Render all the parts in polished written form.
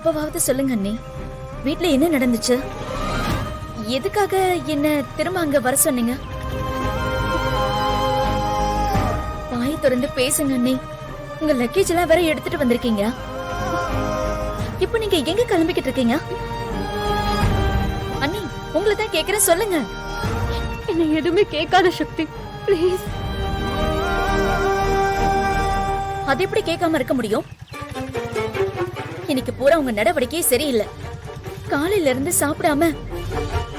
இப்பவாவது சொல்லுங்க அண்ணி, வீட்ல என்ன நடந்துச்சு? எதுக்காக என்ன திரும்ப அங்க வர சொன்னீங்க? வாய் திறந்து பேசுங்க அண்ணி. உங்க லக்கேஜ் எல்லாம் வேற எடுத்துட்டு வந்திருக்கீங்க. இப்போ நீங்க எங்க கிளம்பிக்கிட்டு இருக்கீங்க? அண்ணி, உங்களை தான் கேக்குறேன், சொல்லுங்க. என்ன எதுவுமே கேட்காத சக்தி, ப்ளீஸ். அது எப்படி கேட்காம இருக்க முடியும்? இன்னைக்கு பூரா உங்க நடவடிக்கையே சரியில்லை. காலையில இருந்து சாப்பிடாம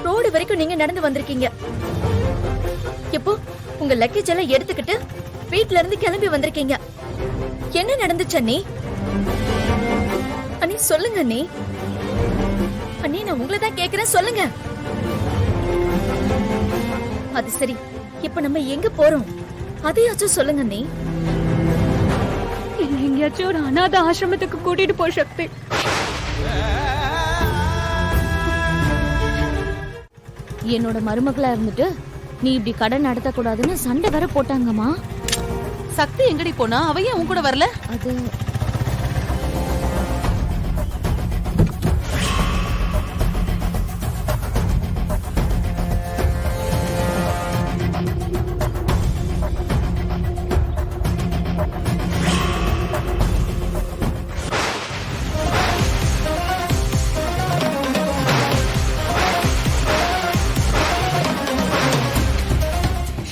ரோடு வரைக்கும் நீங்க நடந்து வந்திருக்கீங்க. இப்போ உங்க லக்கேஜ் எல்லாம் எடுத்துக்கிட்டு வீட்ல இருந்து கிளம்பி வந்திருக்கீங்க. என்ன நடந்துச்சு அண்ணி? அண்ணி சொல்லுங்க அண்ணி. அண்ணி, நான் உங்களை தான் கேக்குறேன், சொல்லுங்க. அது சரி, இப்ப நம்ம எங்க போறோம் அதையாச்சும் சொல்லுங்க அண்ணி. எங்கேயாச்சும் ஒரு அநாத ஆசிரமத்துக்கு கூட்டிட்டு போ சக்தி. என்னோட மருமகளா இருந்துட்டு நீ இப்படி கடன் நடத்த கூடாதுன்னு சண்டை வேற போட்டாங்கம்மா. சக்தி எங்கடி போனா? அவ ஏன் உன் கூட வரல? அது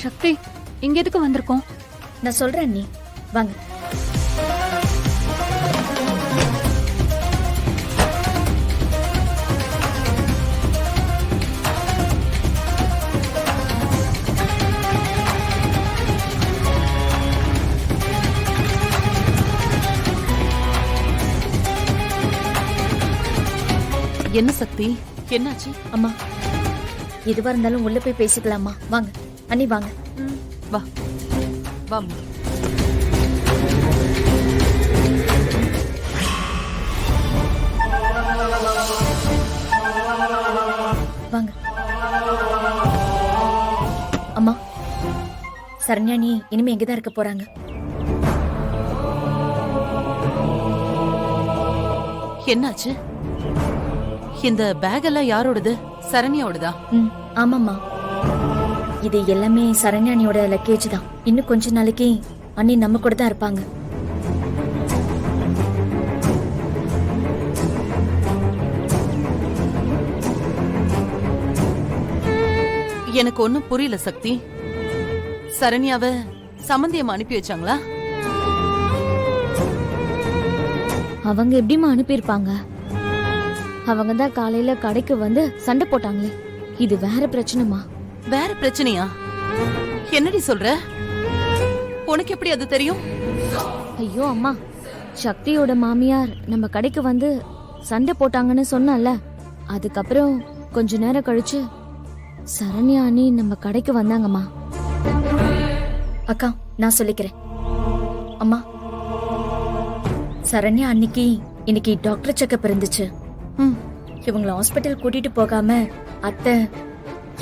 சக்தி, இங்க எதுக்கு வந்திருக்கோம்? நான் சொல்றேன் அண்ணி, வாங்க. என்ன சக்தி, என்னாச்சு? அம்மா, எதுவா இருந்தாலும் உள்ள போய் பேசிக்கலாமா? வாங்க அண்ணி, வாங்க. வா வா. வாங்க. அம்மா, சரண்யா நீ இனிமே எங்கதான் இருக்க போறாங்க? என்னாச்சு? இந்த பேக் எல்லாம் யாரோடது? சரண்யாவோடதா? ஆமாம்மா, இது எல்லாமே சரண்யா அண்ணியோட லக்கேஜ் தான். இன்னும் கொஞ்ச நாளைக்கு அண்ணி நம்ம கூட தான் இருப்பாங்க. எனக்கு ஒண்ணும் புரியல சக்தி. சரண்யாவ சம்பந்தியம் அனுப்பி வச்சாங்களா? அவங்க எப்படிமா அனுப்பியிருப்பாங்க? அவங்க தான் காலையில கடைக்கு வந்து சண்டை போட்டாங்களே. இது வேற பிரச்சனைமா. வேற பிரச்சனையா? என்னடி சொல்ற? உனக்கு எப்படி அது தெரியும்? ஐயோ அம்மா, சக்தியோட மாமியார் நம்ம கடைக்கு வந்து சண்டை போட்டாங்கன்னு சொன்னல. அதுக்கப்புறம் கொஞ்ச நேரம் கழிச்சு சரண்யா அண்ணி நம்ம கடைக்கு வந்தாங்கம்மா. அக்கா, நான் சொல்லிக்கிறேன். அம்மா, சரண்யா அன்னைக்கு இன்னைக்கு டாக்டர் செக்கப் இருந்துச்சு. இவங்கள ஹாஸ்பிட்டல் கூட்டிட்டு போகாம அத்தை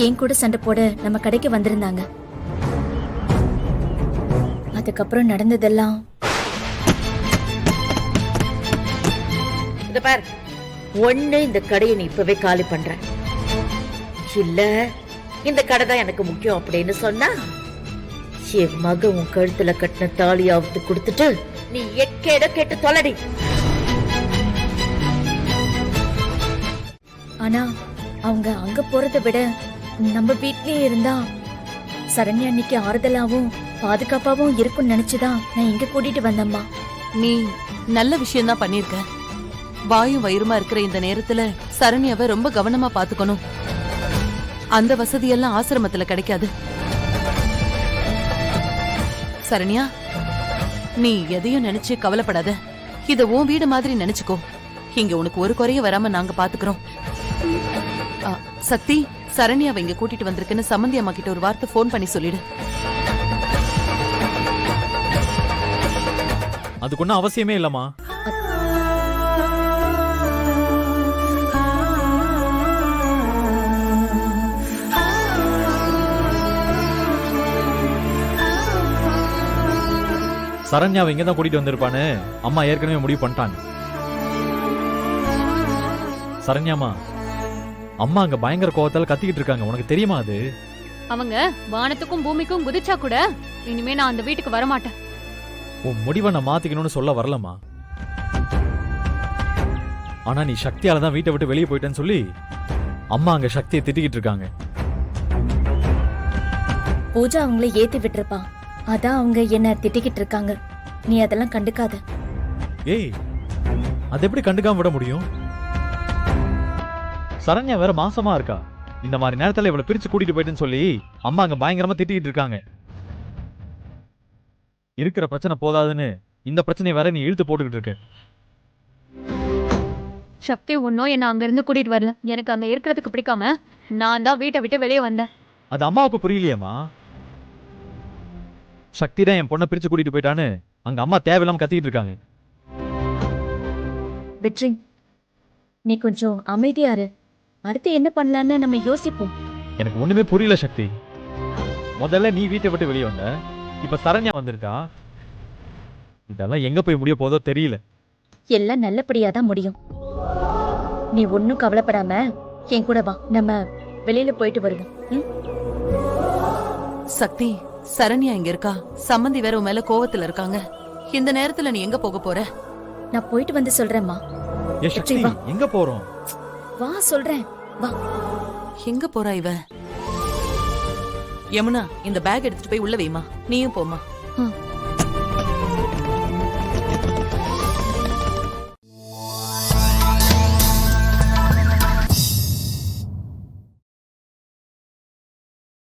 என் கூட சண்டை போட நம்ம கடைக்கு வந்திருந்தாங்க. அதுக்கப்புறம் நடந்ததெல்லாம் இத பார், ஒண்ணு இந்த கடையை நீ இப்பவே காலி பண்ற, இல்ல இந்த கடை தான் எனக்கு முக்கியம் அப்படின்னு சொன்னா என் மக உன் கழுத்துல கட்டின தாலியாவது கொடுத்துட்டு நீ எக்கேட கேட்டு தொலைடி. ஆனா அவங்க அங்க போறதை விட நம்ம வீட்லயே இருந்தா சரண்யா அன்னைக்கு ஆறுதலாவும் பாதுகாப்பாவும் இருக்கும்னு நினைச்சுதான் நான் இங்க கூட்டிட்டு வந்தம்மா. நீ நல்ல விஷயம் தான் பண்ணிருக்க. வாயும் வயிறுமா இருக்கிற இந்த நேரத்துல சரண்யாவை ரொம்ப கவனமா பாத்துக்கணும். அந்த வசதியெல்லாம் ஆசிரமத்துல கிடைக்காது. சரண்யா, நீ எதையும் நினைச்சு கவலைப்படாத. இத உன் வீடு மாதிரி நினைச்சுக்கோ. இங்க உனக்கு ஒரு குறைய வராம நாங்க பாத்துக்கிறோம். சக்தி, சரண்யாவை இங்க கூட்டிட்டு வந்திருக்குன்னு சம்பந்தி அம்மா கிட்ட ஒரு வார்த்தை போன் பண்ணி சொல்லிடு. அதுக்கு ஒன்னும் அவசியமே இல்லம்மா. சரண்யாவை இங்கதான் கூட்டிட்டு வந்திருப்பான்னு அம்மா ஏற்கனவே முடிவு பண்ணிட்டாங்க. சரண்யாமா, அம்மா அங்க பயங்கர கோவத்தால கத்திக்கிட்டு இருக்காங்க, உனக்கு தெரியுமா அது? அவங்க வானத்துக்கும் பூமிக்கும் குதிச்சா கூட இனிமே நான் அந்த வீட்டுக்கு வர மாட்டேன். உன் முடிவை நான் மாத்திக்கணும்னு சொல்ல வரலமா. ஆனா நீ சக்தியால தான் வீட்டை விட்டு வெளியே போயிட்டேன்னு சொல்லி அம்மா அங்க சக்தியை திட்டிக்கிட்டு இருக்காங்க. பூஜா அவங்கள ஏத்தி விட்டுருப்பா, அதான் அவங்க என்ன திட்டிக்கிட்டு இருக்காங்க. நீ அதெல்லாம் கண்டுக்காத. ஏய், அது எப்படி கண்டுக்காம விட முடியும்? சரண்யா வேற மாசமா இருக்கா. இந்த மாதிரி நேரத்துல இவளை பிரிச்சு கூட்டிட்டு போயிட்டுன்னு சொல்லி அம்மா அங்க பயங்கரமா திட்டிக்கிட்டு இருக்காங்க. இருக்கிற பிரச்சனை போதாதுன்னு இந்த பிரச்சனையை வேற நீ இழுத்து போட்டுக்கிட்டு இருக்க. சக்தி ஒன்னும் என்ன அங்க இருந்து கூட்டிட்டு வரல. எனக்கு அங்க இருக்கிறதுக்கு பிடிக்காம நான் தான் வீட்டை விட்டு வெளியே வந்தேன். அது அம்மாவுக்கு புரியலையேம்மா. சக்தி தான் என் பொண்ணை பிரிச்சு கூட்டிட்டு போயிட்டான்னு அங்க அம்மா தேவையில்லாம கத்திக்கிட்டு இருக்காங்க. வெற்றி, நீ கொஞ்சம் அமைதியா இரு. அடுத்து என்ன பண்ணலான்னு நம்ம யோசிப்போம். எனக்கு ஒண்ணுமே புரியல சக்தி. முதல்ல நீ வீட்டை விட்டு வெளியே வந்த, இப்ப சரண்யா வந்திருக்கா. இதெல்லாம் எங்க போய் முடிய போதோ தெரியல. எல்லாம் நல்லபடியா தான் முடியும். நீ ஒன்னும் கவலைப்படாம என் கூட வா, நம்ம வெளியில போயிட்டு வருவோம். ம்? சக்தி, சரண்யா இங்க இருக்கா. சம்மந்தி வேற உன் மேல கோவத்துல இருக்காங்க. இந்த நேரத்துல நீ எங்க போக போற? நான் போயிட்டு வந்து சொல்றேன்மா. ஏ சக்தி, வா. எங்க போறோம்? வா சொல்றேன், வா. எங்க போறா இவ? யமுனா, இந்த பேக் எடுத்துட்டு போய் உள்ள வைமா. நீயும் போமா. ஆ